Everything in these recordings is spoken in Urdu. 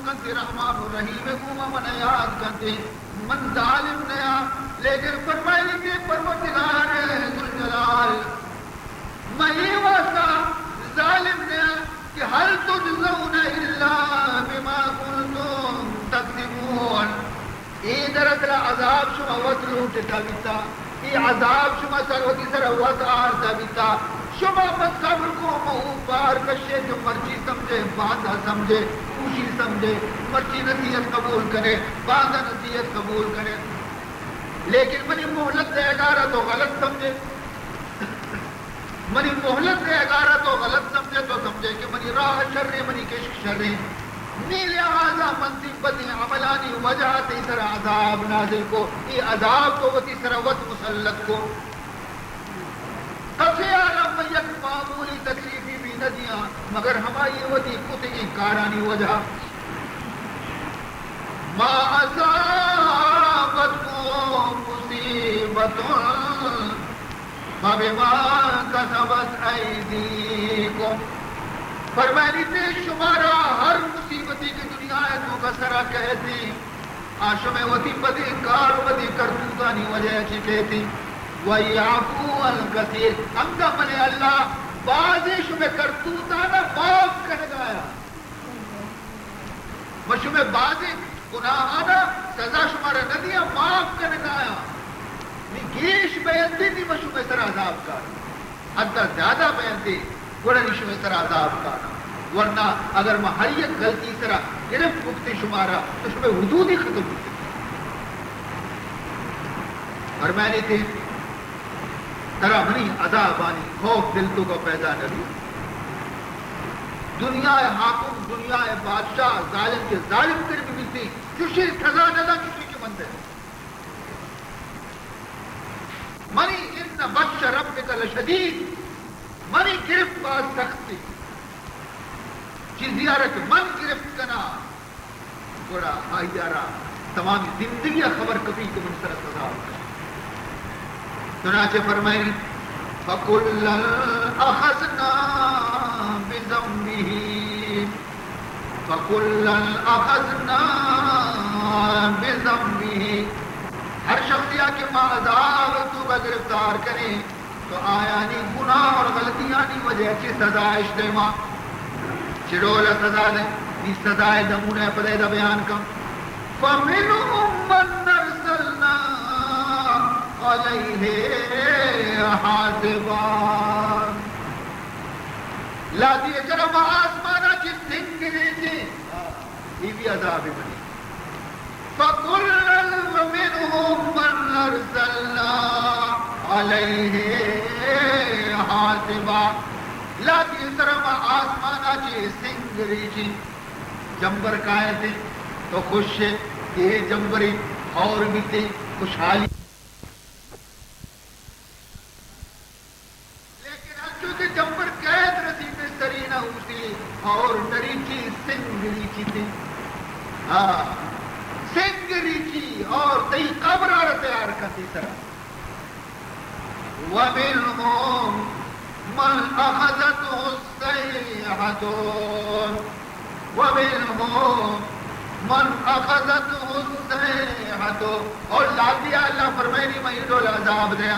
کنتے رحمان الرحیم کو من یاد کنتے من ظالم نیا لیکن فرمائی کہ پروردگار ذوالجلال میں یہ واسطہ ظالم نیا کہ هل تجزون الا بما كنتم تكسبون ای درد عذاب شما وصلو تتابیتا ای عذاب شما سروتی سروت آرتابیتا شما مت قبر کو مہوبار کشے جو مرچی سمجھے باندھا سمجھے خوشی سمجھے مرچی نصیحت قبول کرے باندھا نصیحت قبول کرے لیکن منی مہلت دے گارا تو غلط سمجھے منی مہلت دے گارا تو غلط سمجھے تو سمجھے کہ منی راہ شر منی کشک شر نیل آزا منتی بدی عملانی وجہ تیسر عذاب نازل کو یہ عذاب کو وہ تیسر وقت مسلط کو قصی آرام میں یک معمولی تکلیفی بھی ندیاں مگر ہماری وطی کتی کارانی وجہ ما اصابتکم مصیبت فبما کسبت ایدیکم فرمانی تے شمارا ہر مصیبتی کی دنیا ہے تو کسرا کہتی آشم وطی بدی کار بدی کرتوتانی وجہ چکے تھی وَيَعْفُو الْكَثِيرِ ہم کا منے اللہ بعضی شمیں کرتوتانا معاف کر گایا وشمیں بعضی گناہانا سزا شمارا ندیاں معاف کر گایا گیش بیندی نہیں وشمیں سر عذاب کا حتی زیادہ بیندی گوڑنی شمیں سر عذاب کا ورنہ اگر میں ہر یک غلطی سرا گرفت مکتی شمارا تو شمیں حدود ہی ختم ہوتی اور میں نے تھی ترا منی عذابانی خوف دل تو کو پیدا نبی دنیا حاکم دنیا بادشاہ ظالم کے ظالم کر بھی ملتی چوشی سزا ندا چوشی کے مندر منی ان بطش ربک لشدید منی گرفت باز سختی چیزیارت من گرفت کنا گوڑا آئیارا تمامی زندگی خبر کبھی کہ من سر سزا چنانچہ فرمائیں فَكُلًّا أَخَذْنَا بِذَنبِهِ فَكُلًّا أَخَذْنَا بِذَنبِهِ ہر شخصیہ کے عذاب تو گرفتار کریں تو آیا نہیں گناہ اور غلطیاں نہیں وجہ کی سزا اجتماع چڑولا سزا دیں اس سزا دمونے پدے دا بیان کم فَمِنْهُمْ مَنْ أَرْسَلْنَا علیہ حاسبا لا دیئے جرم آسمانا کی سنگری تھی یہ بھی عذاب بنی فَقُلَّ مِنْهُمْ مَنْ أَرْسَلْنَا عَلَيْهِ حَاسِبًا لا دیئے جرم آسمانا کی سنگری تھی جمبر کائے تھے تو خوش ہے یہ جمبری اور بھی تھے خوشحالی جمبر قید رسی میں سرینہ ہوتی اور نریچی سنگری کی تھی سنگری کی اور تی قبرار تیار کرتی سرا وَمِنْهُمْ مَنْ أَخَذَتْهُ السَّيْحَةُ وَمِنْهُمْ مَنْ أَخَذَتْهُ السَّيْحَةُ اور لال دیا اللہ فرمائنی میں ڈولا عذاب دیا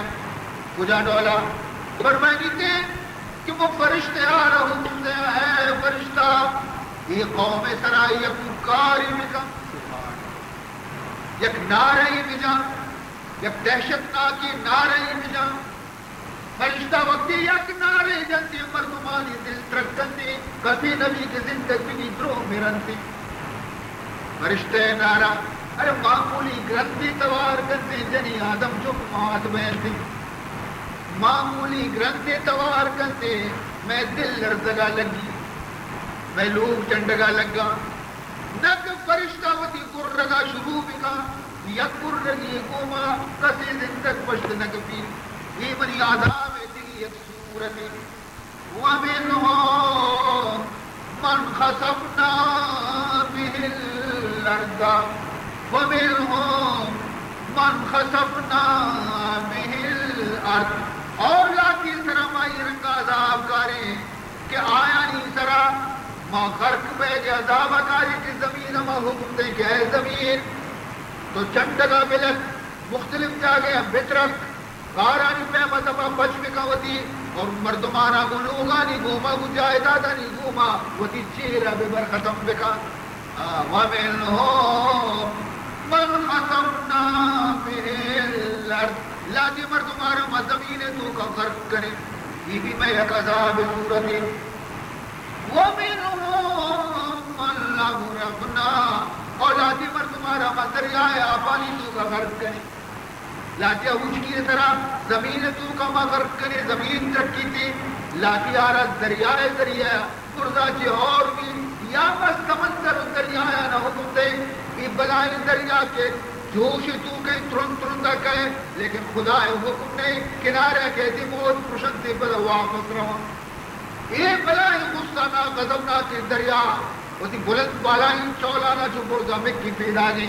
کجا ڈولا فرمائنی تھے کہ وہ فرشتے آ رہا حکم دیا ہے فرشتہ یہ قوم سرائی یک مکاری مکا یک نارئی مجا یک دہشت ناکی نارئی مجا فرشتہ وقتی یک نارئی جنتی مردمانی دل ترکتی کبھی نبی کی زندگی درو میرنتی فرشتے نارا ارے معمولی گرندی توار کرتی جنی آدم جو مات بینتی معمولی گرندے توار کرتے میں دل لرزگا لگی میں لوگ چنڈگا لگا نک فرشتہ وتی گرگا شروع بکا یک گرگی گوما کسی زندگ پشت نکفی یہ منی آدھاب ہے دلی یک صورتی وَمِنْهُمْ مَنْ خَسَفْنَا بِهِ الْأَرْضَ وَمِنْهُمْ مَنْ خَسَفْنَا بِهِ الْأَرْض اور لاتی سرا مائی رنگا عذاب کاریں کہ آیا نہیں سرا ما غرق بے گیا عذاب کاری کی زمین ما حکم دے کہ اے زمین تو چندگا ملک مختلف جاگے بطرک کارانی پہ مذہبہ بچ بکا وتی اور مردمانا گنوگانی گوما مجاہدادانی گوما وتی چیرہ ببر ختم بکا وَمِنْهُمْ مَنْ خَسَفْنَا بِهِ الْأَرْضِ لازم مردمارا ما زمین تو کا غرق کرے یہ بھی میں ایک عذاب صورت وَمِنْهُمْ مَنْ لَغْرَقْنَا اور لازم مردمارا ما دریائے آبانی تو کا غرق کرے لاتی اوچ کی طرح زمین تو کا ما غرق کرے زمین چکی تھی لاتی آرہ دریائے ذریعہ مرزا جی اور بھی یا بس سمندر دریائے نہ حکم دے یہ بلائے دریا کے جوش تو کہیں ترندا کہے لیکن خدا حکم نہیں کنارے کہتی موت پرشنتی بلا واپس رہا یہ بلائے غصہ نہ غضب نہ کے دریا وہی بلند بالائی چولانا جو برزا مکی پیدا گئی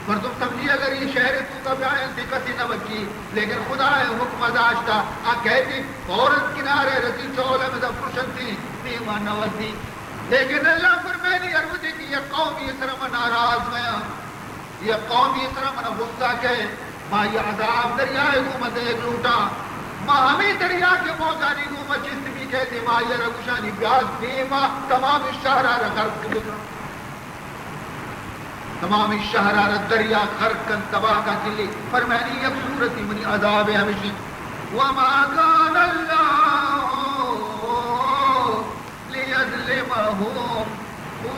پر تم سمجھیے اگر یہ شہر تو کا بیان دقتی نہ بچی لیکن خدا حکم ازاشتا آ کہتی فوراً کنارے رسی چولہ میں دا پرشنتی نیمان نوزی لیکن اللہ فرمانی عرضی کہ یہ قوم اس طرح میں ناراض میں یہ قوم اس طرح میں غصہ کہ ماں یہ عذاب دریائے حکومت ایک لوٹا ماں ہمیں دریا کے موجانی حکومت جس بھی کہتے ماں یہ رگوشانی بیاز بیمہ تمام شہرار غرق بکر تمام شہرار دریا غرق کن تباہ کا چلی فرمانی یک صورتی منی عذاب ہمیشہ وَمَا كَانَ اللَّهُ لِيَظْلِمَهُمْ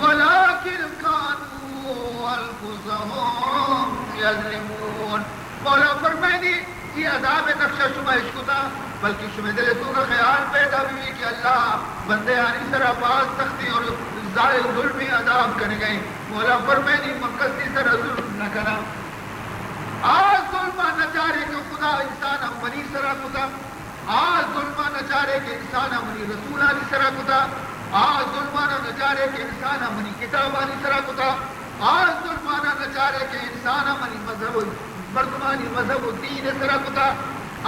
وَلَكِنْ كَانُوا أَنفُسَهُمْ يَظْلِمُونَ مولا فرمانی یہ عذاب نقشہ شما عشقتا بلکہ شما دل تو کا خیال پیدا ہوئی کہ اللہ بندے آنی سرا باز تختی اور ظاہر ظلمی عذاب کرنے گئے مولا فرمانی مقصدی سرا ظلم نہ کرا آج ظلمہ نہ چارے کہ خدا انسان منی سرا کتا آج ظلمہ نہ چارے کہ انسان منی رسول آنی سرا کتا آج ظلمانہ نہ چارے کہ انسان منی کتاب آنی سرا کتا آج ظلمانہ نہ چارے کہ انسان منی مذہب مردمانی مذہب و دین سرا کتا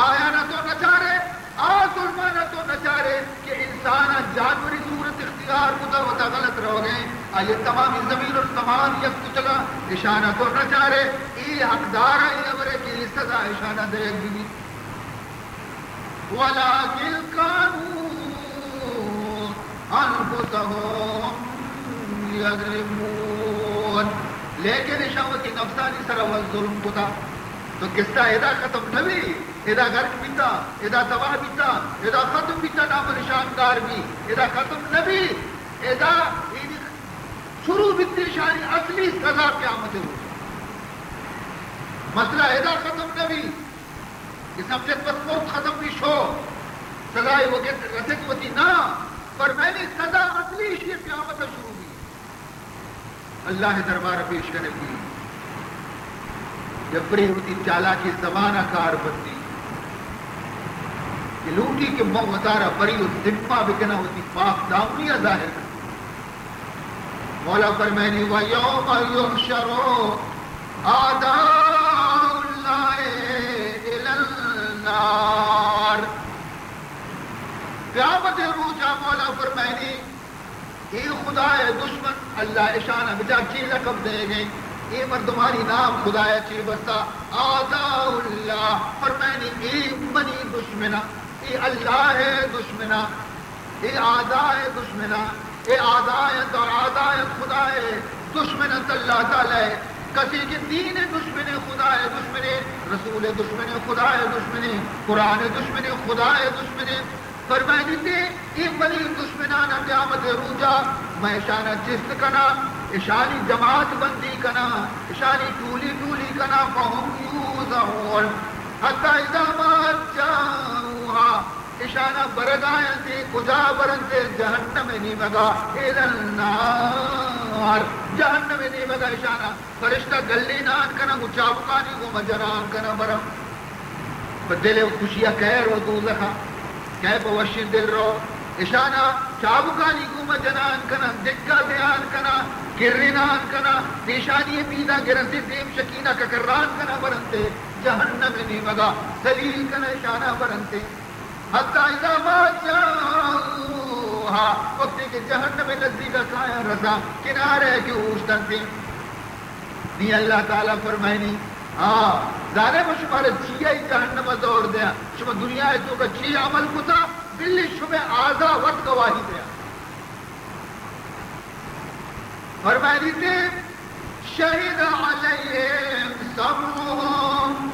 آیا نہ تو نہ چارے آج ظلمانہ تو نہ چارے کہ انسان جانوری صورت اختیار کتا ہوتا غلط رہو گئے آئیے تمامی زمین اور تمام یک کچھگا اشانہ تو نہ چارے ای حقدار ہے امرے کی سزا اشانہ دے گی وَلَكِنْ كَانُوا أَنفُسَهُمْ يَظْلِمُونَ لیکن اشاوتی نفسانی سرا والظلم کتا تو قصہ ادا ختم نبی ادا غرق بیتا ادا تباہ بیتا ادا ختم بیتا نام نشاندار بھی ادا ختم نبی ادا شروع بیتی شانی اصلی سزا قیامت ہو مسئلہ ادا ختم نبی یہ سمجھت بس موت ختم بھی شو سزائے وہ رسک ہوتی نا پر میں نے سزا اصلی شیر قیامت شروع بھی اللہ دربار پیش کرے گی جب بری ہوتی چالا کی زمانہ کار بندی یہ لوٹی کے موتارہ بری و ذمہ بکنا ہوتی پاک دامنیہ ظاہر کر مولا فرمائنی وَيَوْمَ يُحْشَرُ أَعْدَاءُ اللَّهِ إِلَى النَّارِ قیامت روچا مولا فرمائنی یہ خدا دشمن اللہ اشانہ بچا چی لقب دے گئے یہ مردمانی نام خدا چی بستا آداء اللہ فرمائنی یہ منی دشمنہ یہ اللہ ہے دشمنہ یہ آداء ہے دشمنہ یہ آدایت اور آدایت خدا ہے دشمنت اللہ تعالی ہے کسی کی دین دشمن خدا ہے دشمن رسول دشمن خدا ہے دشمن قرآن دشمن خدا ہے دشمن فرمائنی تھی یہ بلی دشمنانہ قیامت روجا میں اشانہ جست کنا اشانی جماعت بندی کنا اشانی ٹولی ٹولی کنا فہم یوزعون حتی اذا ما جاؤہا اشانہ برگائیں تھی کجا برنتے جہنم نہیں مگا النار جہنم نہیں مگا اشانہ فرشتہ گلی نان کنا مچابکانی کو مجران کنا برم بدلے خوشیہ کہہ رو دوزخا کہہ بوشی دل رو اشانہ چابکانی کو مجران کنا دکا دیان کنا گرنان کنا نیشانی پیدا گرنتے دیم شکینہ ککران کنا برنتے جہنم نہیں مگا سلیل کنا اشانہ برنتے حتی اذا ما جاؤہا کہا وقت کے جہنم نزدیک سایہ رسا کنارے کی اوشتن تھی نی اللہ تعالیٰ فرمائے نہیں ظالم شمار چیئے جہنم دور دیا شما دنیا ہے تو کا چیئے عمل کتا بلی شما آزا وقت گواہی دیا فرمائے دیتے شہید علیہم سمعہم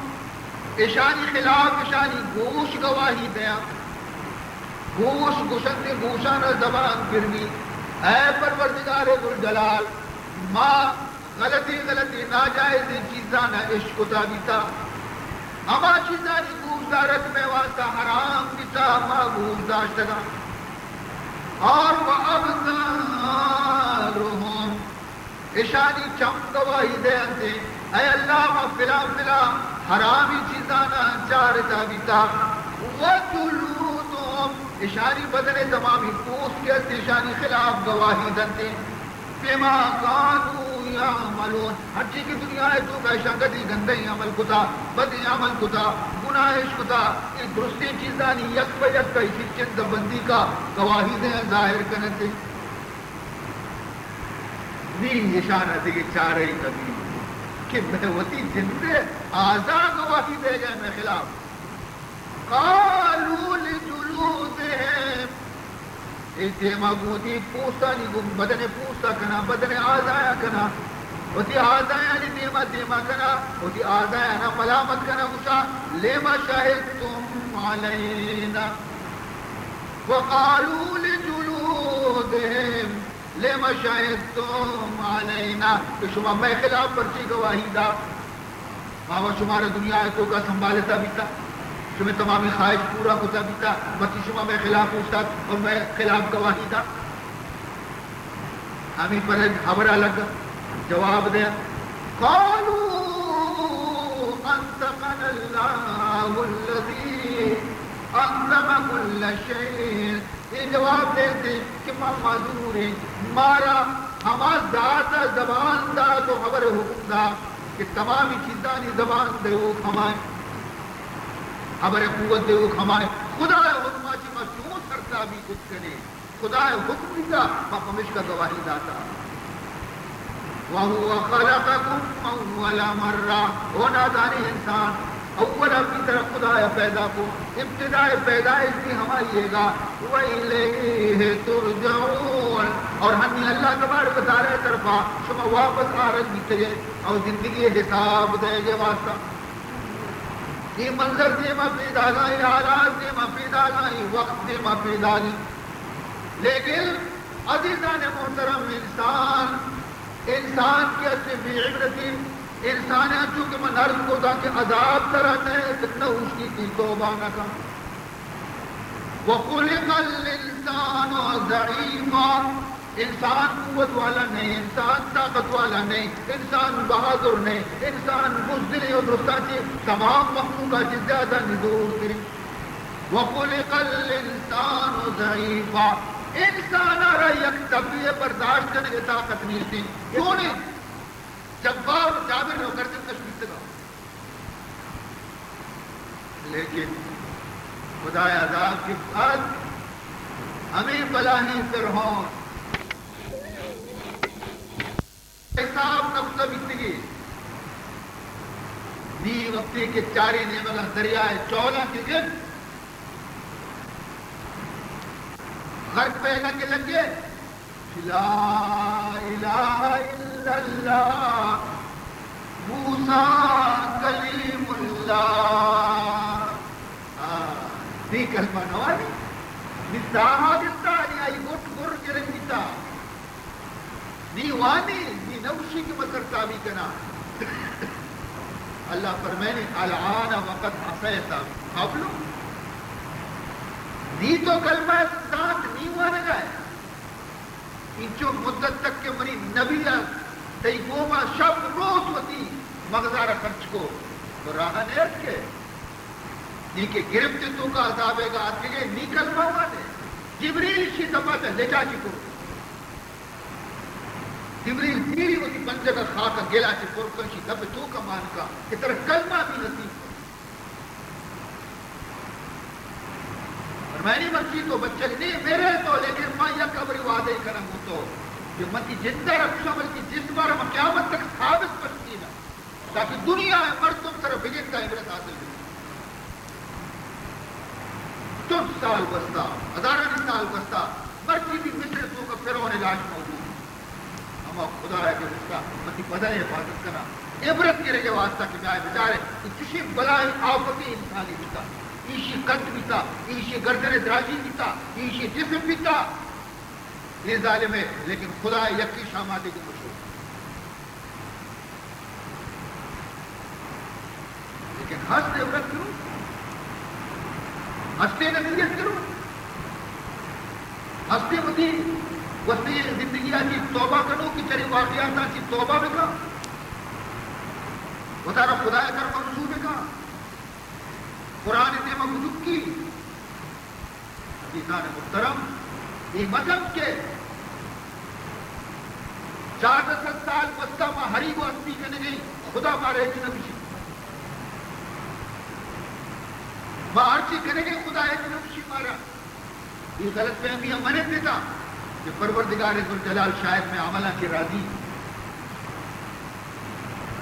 اشانی خلاف اشانی گوش گواہی دیا گوش گوشن گوشان زبان پھرگی اے پروردگار ذوالجلال ماں غلطی ناجائز چیزاں عشق کتا بیتا اما چیزانی گوش دارت میں واسطہ حرام بیتا ما گوش داشتگا اور وَأَبْصَارُهُمْ اشانی چم گواہی دے انتے اے اللہ ما فلا حرامی چیزانا چارتا بیتا وَجُلُودُهُمْ اشانی بدن تمامی پوس کے اشانی خلاف گواہی دنتے بما كانوا يعملون ہر چیز کی دنیا ہے تو کا شنگتی گندے عمل کتا بدی عمل کتا گناہ کتا یہ درستی چیزانی یک پہ یک کا اسی چند بندی کا گواہی دیں ظاہر کرنے نیم نشانہ دے کہ چارے کبھی کہ میں وطی جندے آزاد گواہی دے گئے میں خلاف قالوا لجلودهم ایتیما گوتی پوستا نہیں بدن پوستا کنا بدن آزایا کنا وتی آزایا نہیں دیما کنا وتی آزایا نا ملامت کنا گوشا لیما شاہدتم علینا وقالوا لجلودهم لیما شاہدتم علینا کہ شما میں خلاف پرچی گواہی دا ماما شمارا دنیا ہے تو کا سنبھالتا بیتا تمہیں تمامی خواہش پورا ہوتا بیتا بچی شما میں خلاف پوچھتا اور میں خلاف گواہی تھا ہمیں پر خبر لگا جواب دیا قالوا انطقنا اللہ الذی انطق كل شيء یہ جواب دیتے کہ معذور ہے مارا ہما ذات زبان دا تو خبر حکم دا کہ تمامی چیزانی زبان دے وہ ہمائے خبر قوت دے وہ ہمائے خدا حکمہ چی مشہور کرتا بھی کچھ کرے خدا حکم دیتا مقامش کا گواہی داتا وَهُوَ خَلَقَكُمْ أَوَّلَ مَرَّةٍ وہ نادانی انسان اول اپنی طرف خدا پیدا کو ابتداء پیدائش بھی ہماری گا وَإِلَيْهِ تُرْجَعُونَ اور ہمیں اللہ تبارک و تعالی طرفا شما واپس آرد بھی اور زندگی حساب دے گے واسطہ یہ منظر دیما پیدا گئی حالات دیما پیدا گئی وقت دیما پیدا گئی لیکن عزیزان محترم انسان کی اصل بھی عبرتی انسان ہے چونکہ من عرض کو تھا کہ عذاب طرح ہے کتنا اس کی توبہ نہ کا وَخُلِقَ الْإِنسَانُ ضَعِيفًا انسان قوت والا نہیں انسان طاقت والا نہیں انسان بہادر نہیں انسان بزدلی اور درستاچی تمام مخلوقات زیادہ ندور کریں وَخُلِقَ الْإِنسَانُ ضَعِيفًا انسان آ رہا یک طبیعہ برداشت کرنے کی طاقت نہیں تھی کیوں نہیں جبار جابر نہ کرتے تشبیہ تھا لیکن خدا عذاب کے بعد ہمیں بلاہی فرعون حساب نفس بتگی نی وقتی کے چاری نیمگا دریائے چولا کے گرد غرق پہ گا کے لگے لا الہ الا اللہ موسیٰ کلیم اللہ دی کلمہ نوانی نتاہا دستانی آئی گھٹ گر گرنگیتا نی وانی نی نوشی کی مصر تابی کنا اللہ فرمائنے العان وقت عصیتا قبلو نی تو کلمہ ساتھ نی وانا گئے انچو مدت تک کے منی نبیہ تی گوما شب روز ہوتی مغزارہ خرچ کو تو راہ نیت کے نی کے گرفت تو کا عذابے گا آتے گئے نی کلمہ وانے جبریل شی دفعہ لے جا چی کو جبریل دیری ہوتی بندے کا خاکہ گیلا چی پرکن شی دب تو کا مان کا کہ طرح کلمہ بھی نصیب میں نہیں مرچی تو بچے نہیں میرے تو لیکن میں یہ قبر وعدے کرم ہوں تو کہ متی زندہ رکھا بلکہ جس بار ہم قیامت تک ثابت کرتی ہے تاکہ دنیا ہے مرد تم طرف بگن کا عبرت حاصل کریں 40 سال بستا ہزاروں سال بستا مرچی بھی مصر تو کا فرعون علاج موجود ہم خدا ہے کہ اس کا متی پدہ حفاظت کرنا عبرت کے رہے واسطہ کہ جائے بیچارے کسی بلائی آفتی انسانی بیتا ایشی قد بیتا ایشی گردن دراجی بیتا ایشی جسم بیتا یہ ظالم ہے لیکن خدا یکی شاماتے کی مشہور لیکن ہنستے عبرت کروں ہنستے نصیحت کروں ہنستے متی وستی زندگی آتی توبہ کرو کہ چلی واقعات آتی توبہ میں کہا وطارہ خدا کر منصوبے کا قرآن تیمہ مجھک کی عزیزان محترم یہ مذہب کے 4-10 سال بستہ ماں ہری کو ہستی کرنے گئی خدا مارے کی نبی ماں ہرچی کرنے گئی خدا ہے کی نبی مارا یہ غلط فہمی ہم منے دیتا کہ پروردگار ذوالجلال شاید میں عملہ کی راضی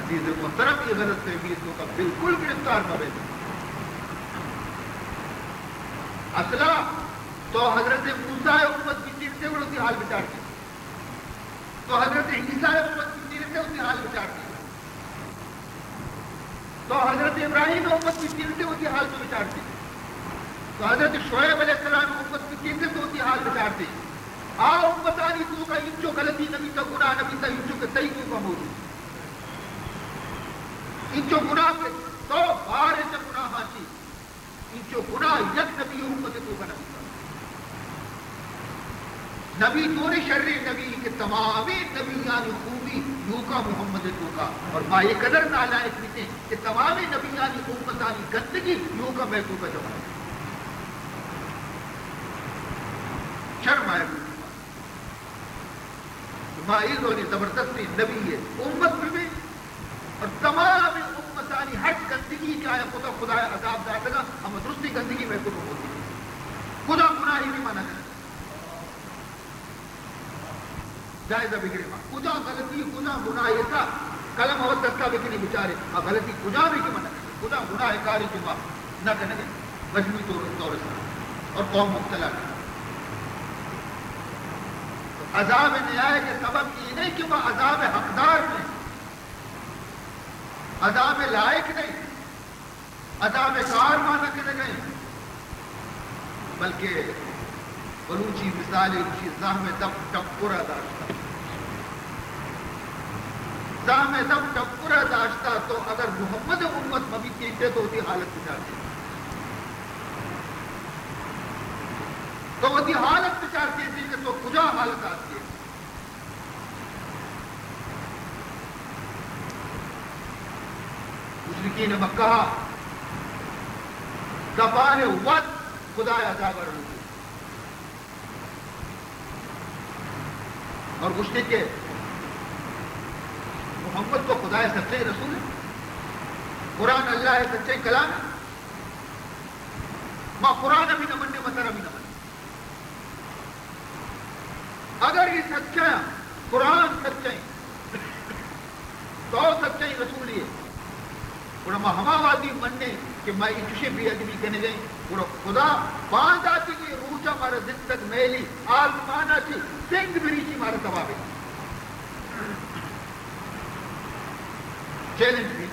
عزیز محترم یہ غلط فہمیتوں کا بالکل گرفتار موید ہے اصلا تو حضرت موسیٰ امت کی چیز سے اسی حال بچارتی تو حضرت عیسیٰ امت کی چیز سے اسی حال بچارتی تو حضرت ابراہیم امت کی چیز سے اسی حال کو بچارتی تو حضرت شعیب علیہ السلام امت کی چیز سے اسی حال بچارتی امتانی تو کا انچو غلطی نبی کا گناہ نبی کا انچو کا صحیح تو کا موجود انچو گناہ کے تو بارے سے گناہ ہاچی انچو گناہ یک نبی امت تو کا نبی توری شرری نبی کے تمامی نبیانی خوبی یوں کا محمد تو کا اور ما یہ قدر نالائق بیتے کہ تمامی نبیانی امتانی گندگی یوں کا میں تو کا جواب شرم آئے ما یہ دونی زبردستی نبی ہے امت میں بھی اور تمام امتانی ہر گندگی کیا ہے خدا عذاب داتا گا ہم درستی گندگی میں کو ہوتی ہے خدا گناہی بھی منع ہے جائزہ بگڑے ماں خدا غلطی خدا گناہ یہ تھا کلم اور دستا بکنی بچارے غلطی خدا بھی کی منع ہے خدا گناہ کاری کی ماں نہ کرنے گے مجموعی طور سے اور قوم مبتلا کرنا عذاب نیائے کے سبب یہ نہیں کہ وہ عذاب حقدار میں عذاب لائق نہیں عذاب کار مانا کرنے گئے بلکہ بلوچی مثال اچھی زہم دب ٹپورا داشتا زہم دب ٹپورا داشتا تو اگر محمد امت مبی کیتے تو ہوتی حالت بچارتی تو وہ حالت بچارتی تھی کہ تو کجا حالت آتی ہے مشرکین مکہ کفار وقت خدا عذاب رہو اور مشرک کے محمد کو خدا سچے رسول ہے قرآن اللہ ہے سچے کلام ہے ماں قرآن بھی نہ مننے مسر بھی نہ مننے اگر یہ سچا قرآن سچائی تو سچائی رسول ہے اور ہما وادی مننے کہ میں اتشے بھی ادبی کرنے گئے اور خدا باندھ آتی کہ روچا مارا دن تک میلی آلمانا چی سنگ بریچی مارا تبابے چیلنج بھی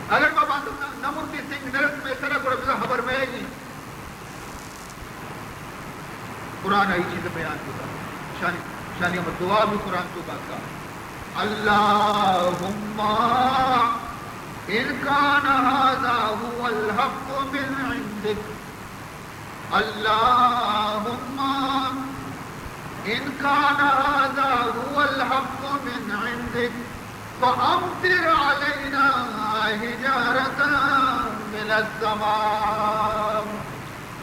اگر میں باندھتا نمر کے سنگ نرس میں سرک اور ابزا خبر میں گی قرآن آئی چیز بیان ہوتا شانی احمد دعا بھی قرآن تو بات کا اللہم ان کان ھذا ھو الحق من عندک اللہم ان کان ھذا ھو الحق من عندک فامطر علینا حجارۃ من السماء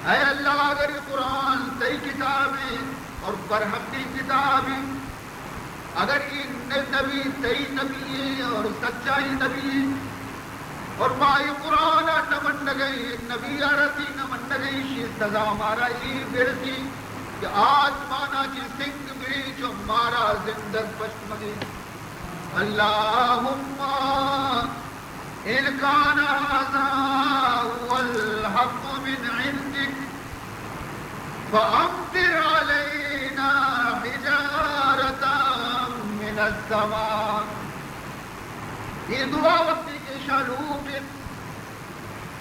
اے اللہ اگر یہ قرآن صحیح کتاب ہے اور برحقی کتاب ہے اگر یہ نبی صحیح نبی ہے اور سچائی نبی ہے اور مائی قرآن نمن گئی نبی آرتی نمن گئی شی سزا مارا ای برسی کہ آج مانا کی سنگ بھی جو مارا زندگ پشمگی اللہم ان کان ھذا والحق من عندک فامطر علینا حجارتا من السماء. یہ دعا وقتی کے شالوب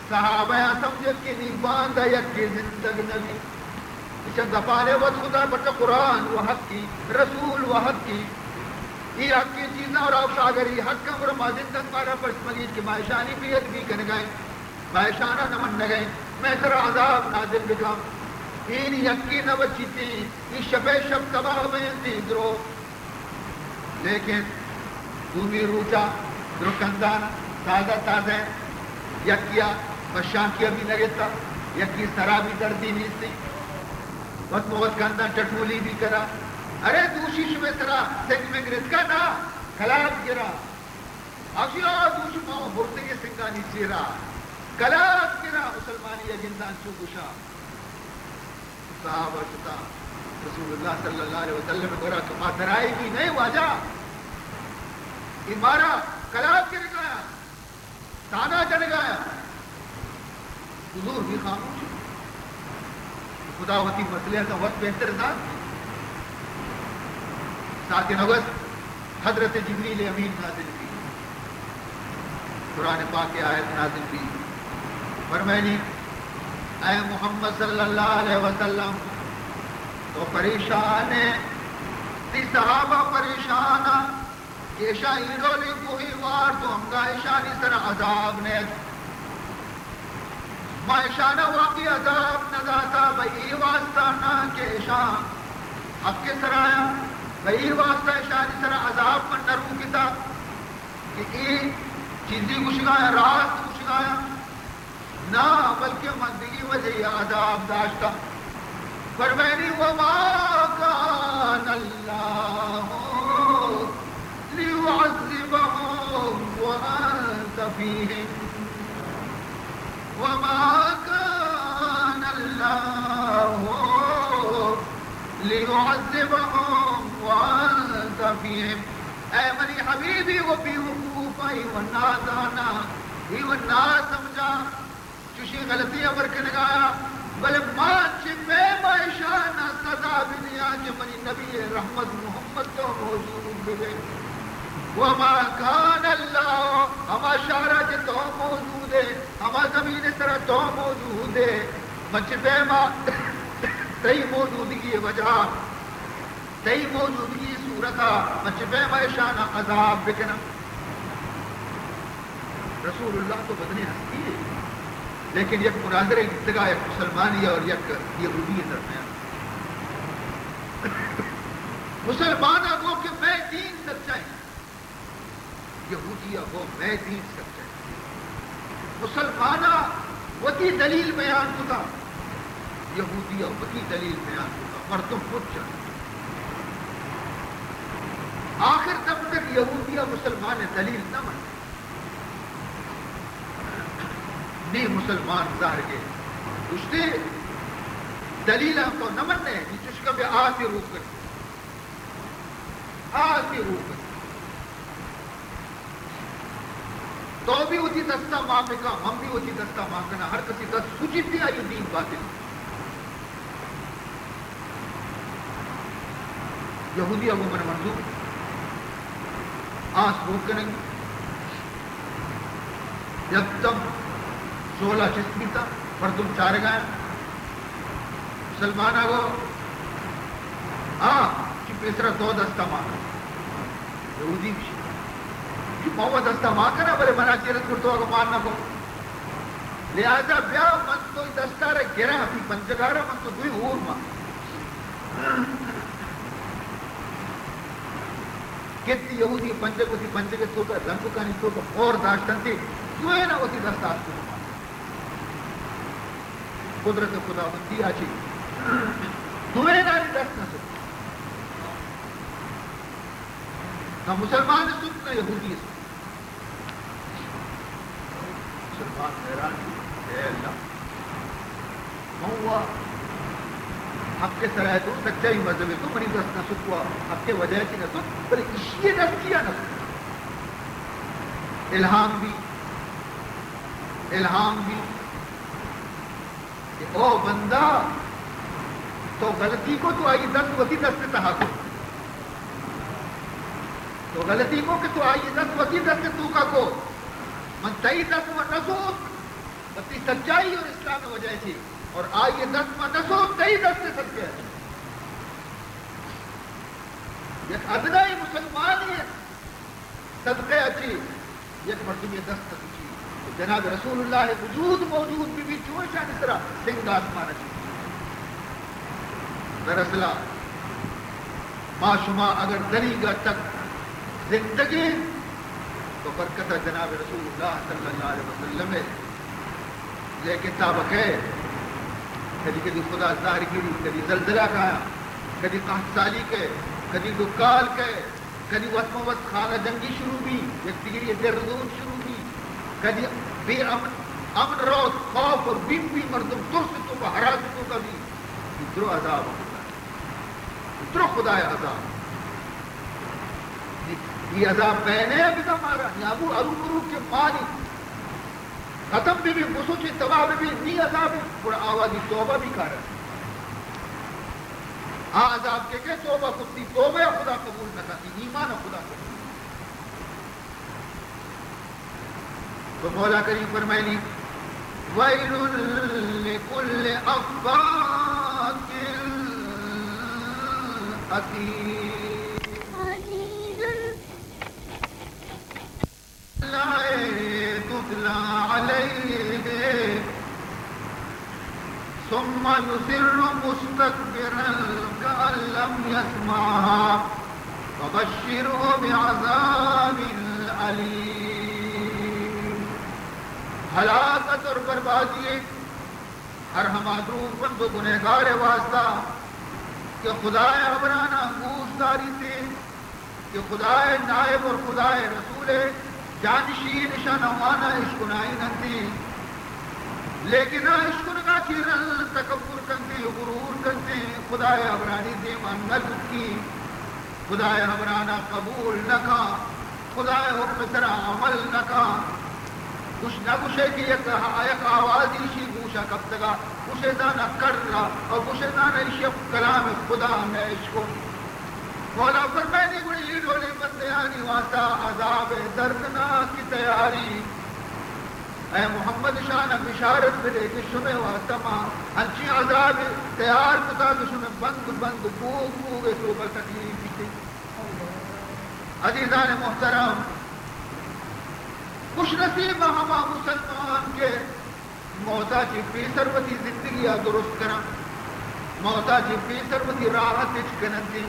صحابہ سمجھ کے نہیں باندھا یک زندگ نبی چند پارے وقت خدا بٹا قرآن و حق کی رسول و حق کی یہ حق کی چیزیں اور آپ شاگری حق کا برما زندگ پارا پشمگید کی مائشانی بیت بھی کر گئے مائشانہ نمن گئے میں سر عذاب نازل بکام این یکی نہ بچی تھی یہ شب شب تباہ میں تھی درو لیکن دومی روچا درکندان تازہ تازہ یکیا بشانکیا بھی نگتا یکی سرابی دردی نہیں تھی وقت موت کندان ٹٹولی بھی کرا ارے دوشیش میں سرا سنگ میں گرس کا نا کلاب گرا آشیا دوشی ماں برتے کے سنگانی چیرا کلاب گرا مسلمانی اجندان چوکشا صحابہ شتا رسول اللہ صلی اللہ علیہ وسلم گورا کما درائے گی نہیں واجہ مارا کلاب گر گیا تانا چڑھ گیا حضور بھی خاموش خدا ہوتی مسئلہ کا وقت بہتر تھا 7 اگست حضرت جبریل امین نازل کی قرآن پاک کی آیت نازل کی فرمائنی اے محمد صلی اللہ علیہ وسلم تو پریشان ہے تی صحابہ پریشان کہ شاہی رولی کوئی وار تو ہم کا شانی سر عذاب نے مائشانہ واقعی عذاب نزاتا بئی واسطہ نا کہ شان اب کے سر آیا بئی واسطہ شانی سر عذاب پر نرو کتا کہ یہ چیزی کچھ گایا راست کچھ گایا نہ بلکہ مندگی وجہ عذاب داشتا فرمینی وما کان اللہ لیعذبہم وانت فیہم وما کان اللہ لیعذبہم وانت فیہم. اے منی حبیبی وہ بھی حقوق آئی ونازانا ہی وننا سمجھا چوشی غلطی عمر کے نگایا بلے مان چی میں مائشانہ سزا بھی دیا کہ منی نبی رحمت محمد تو موجود بلے وما کان اللہ ہما شارہ جے تو موجود ہے ہما زمین طرح تو موجود ہے منچ بیما تی موجودگی وجہ تی موجودگی صورتہ منچ بیما شانہ عذاب بکنا. رسول اللہ تو بدنی ہستی ہے لیکن یک مناظر ابتدا ایک مسلمانی اور یک یہودی درمیان مسلمان وہ کہ میں دین سچائی یہودی وہ میں دین سچائی مسلمانہ وتی دلیل بیان ہوتا یہودی وتی دلیل بیان ہوتا مردم خود چاہتا آخر تب تک یہودی مسلمان دلیل نہ من نہیں مسلمان ظاہر کے اسے دلیل ہم تو نہ مننے نہیں چشکا بے آتی روح کریں آتی روح کریں تو بھی ہوتی دستہ ماں میں کا ہم بھی ہوتی دستہ ماں کرنا ہر کسی کا سوچت بھی آئی دین باطل یہودی ابو من منظور آس روح کریں جب تک 16 جسمی تھا پر تم چار گئے مسلمان آگو چی پیسرا 2 دستہ ماں کرنا یہودی بھی چی موہ دستہ ماں کرنا بلے منا چیرت کرتو آگو ماننا کو لہذا بیا من تو دستہ رہ گرہ اپنی پنجگارہ من تو دوئی اور ماں کتی یہودی پنجگ ہوتی پنجگ تو کا رنگ کا نہیں تو کا اور داشتن تھی دوئے نہ ہوتی دستہ آج کو قدرت خدا بندی آچی دوئے ناری دست نہ سکتے نہ مسلمان سکتے نہ یہودی سکتے بات حیران اے اللہ ہوا حق کے سرائے تو سچائی مذہب تو منی دست نہ سکوا حق کے وجہ کی نہ سک پر اشیے دست کیا نہ الہام بھی کہ او بندہ تو غلطی کو تو آئی دست وتی دست تہا کو تو غلطی کو کہ تو آئی دست وتی دست تو کا کو من تئی دست و نسوت اپنی سچائی اور اسلام وجہ تھی اور آئیے دست و نسوت تئی دست سب کے یک ادنائی مسلمان یہ صدقے اچھی یک مرتبہ دست اچھی جناب رسول اللہ وجود موجود بھی چوشان اس طرح سنگ آسمان اچھی دراصل ما شما اگر دریگا تک زندگی تو برکت جناب رسول اللہ صلی اللہ علیہ وسلم ہے لیکن تابق ہے کدی خدا ظاہر گیری کدی زلزلہ کھایا کدی قحط سالی کے کدی دکال کے کدی وسم وسط خانہ جنگی شروع بھی یک دیگری دردون شروع بھی کدی بے امن روز خوف اور بیم بھی مردم ترس تو حراستوں کا بھی اترو عذاب اترو خدا عذاب یہ عذاب پہنے ابھی کا مارا یابو ارو کے مالی ختم بھی مسوچی تباہ بھی نی عذاب ہے بڑا آوازی توبہ بھی کھا رہا عذاب کے توبہ خود توبہ خدا قبول نہ کرتی ایمان خدا قبول تو مولا کریم فرمائنی وَيْلٌ لِكُلِّ أَفَّاكٍ أَثِيمٍ تُتْلَى عَلَيْهِ ثُمَّ يُصِرُّ مُسْتَكْبِرًا كَأَن لَّمْ يَسْمَعْهَا فَبَشِّرْهُ بِعَذَابٍ أَلِيمٍ ہلاکت اور بربادی ہر ہمادروم بند و گنہگار واسطہ کہ خدائے عبرانہ گوشداری سے کہ خدائے نائب اور خدائے رسول جانشین شانوانا عشقنائی نندی لیکن عشقنگا کی رل تکبر کندی غرور کندی خدائے عبرانی دیمان نلک کی خدائے عبرانہ قبول نکا خدائے حکم سرا عمل نکا کچھ نہ کچھ کی ایک آوازی شی گوشا کب تگا کچھ دانا کر رہا اور کچھ دانا شب کلام خدا میں عشق مولا فرمائنی گوڑی ڈولے بندیانی واسطہ عذاب دردناک کی تیاری اے محمد شان بشارت ملے کہ شمع واسطہ ماں ہنچی عذاب تیار کتا کہ شمع بند بوگ بوگے تو پر تکلیف کی عزیزان محترم خوش نصیب ہما مسلمان کے موتا چی پی سروتی زندگی درست کرا موتا چی پی سروتی راحت کنندی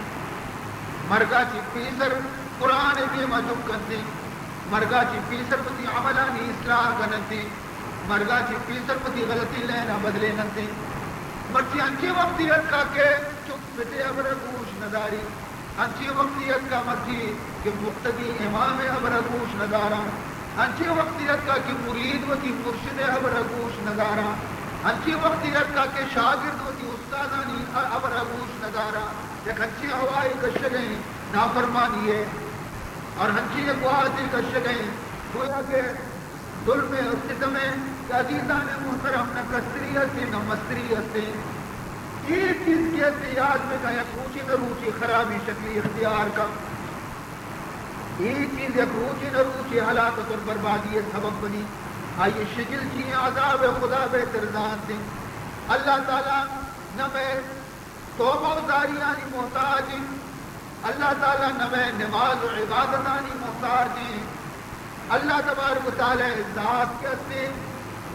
مرگا چی پی سر قرآن بھی مجب کندی مرگا چی پی سروتی عملانی اصلاح کنندی مرگا چی پی سروتی غلطی لینا بدلے نندی مرچی انچی وقتیت کا کہ چک پتے ابر گوش نداری انچی وقتیت کا مرچی کہ مقتدی امام ابر گوش ندارا انچی وقتیت کا کہ مرید و کی مرشد ابر گوش ندارا انچی وقتیت کا کہ شاگرد و کی استادانی ابر گوش ندارا ایک انچی ہوائی کش گئیں نافرمانی ہے اور انچی اقواتی کش گئیں گویا کہ ظلم اور ستم کہ عزیزان محترم نہ کسریت سے نہ مستریت سے ایک چیز کی احتیاط میں کہ یک روچی نہ روچی خرابی شکلی اختیار کا ایک چیز یک روچی نہ روچی ہلاکت اور بربادی سبب بنی آئیے شکل چیئے عذاب خدا بہتردان دیں اللہ تعالیٰ نہ میں توبہ و داریانی محتاج اللہ تعالیٰ نہ میں نماز و عبادتانی محتاج اللہ تبارک و تعالیٰ ذات کے سے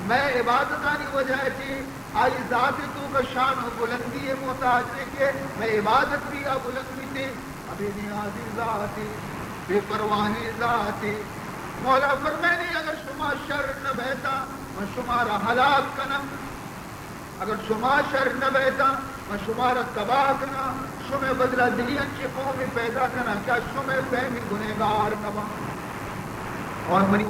میں عبادتانی وجہ تھی آئی ذات تو کا شان و بلندی محتاج ہے کہ میں عبادت بھی بلندی تھی ابھی نیازی ذاتی بے پرواہی ذاتی مولا فرمائنی اگر شما شر نہ بہتا میں شمارا ہلاک کنم اگر شما شر نہ بہتا میں شمارا تباہ کنا شمع بدلہ دلی اچھی قومی پیدا کنا کیا شمع فہمی گنہگار نہ اور منی